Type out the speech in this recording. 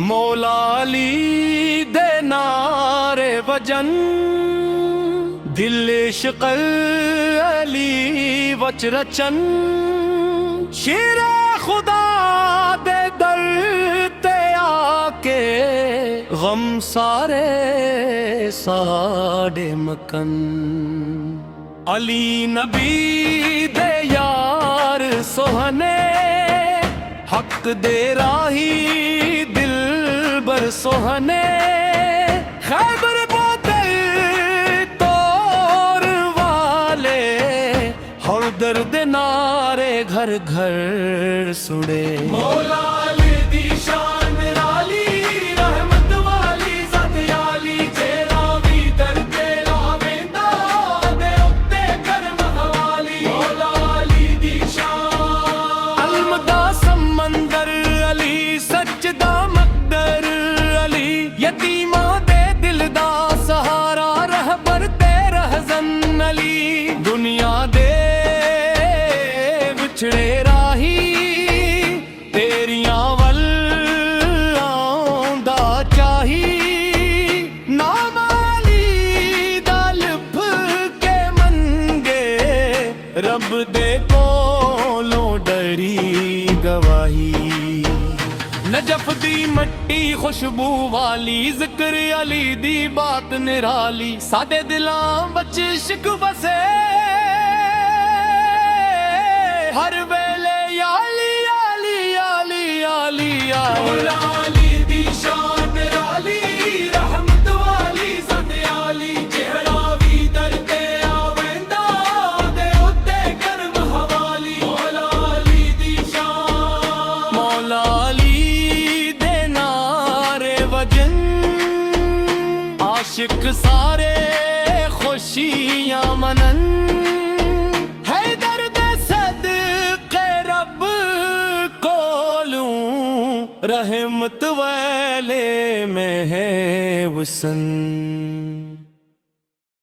مولا علی دے نعرے وجن دل عشق علی وچ رچن شیر خدا دے در تے آکے غم سارے ساڑے مکن علی نبی دے یار سوہنے حق دے راہی دل بر سوہنے خیبر بادل توڑ والے ہر درد نعرے گھر گھر سڑے مولا علی دی شان رالی رحمت والی ذات عالی جیڑا وی درد لاویندا دے اُتے کرم حوالی مولا علی دی شان علم دا سمندر علی سجدہ مقدر علی یتیماں دے دل دا سہارا رہبر تے رہزن علی دنیا دے وچھڑے راہی تیریاں ول آوندا چاہی نام علی دا لپھ کے منگے رب دے کولوں ڈری گواہی نجف دی مٹی خوشبو والی ذکر علی دی بات نرالی سادے دلاں وچ عشق وسے ہر ویلے یا علی علی علی علی مولا علی دی شان رالی رحمت والی ذات عالی جیڑا وی در تے آویندا دے اُتے کرم حوالی مولا علی دی شان مولا علی دے نعرے وجن عاشق سارے خوشیاں منن رحمت والے میں ہے وسن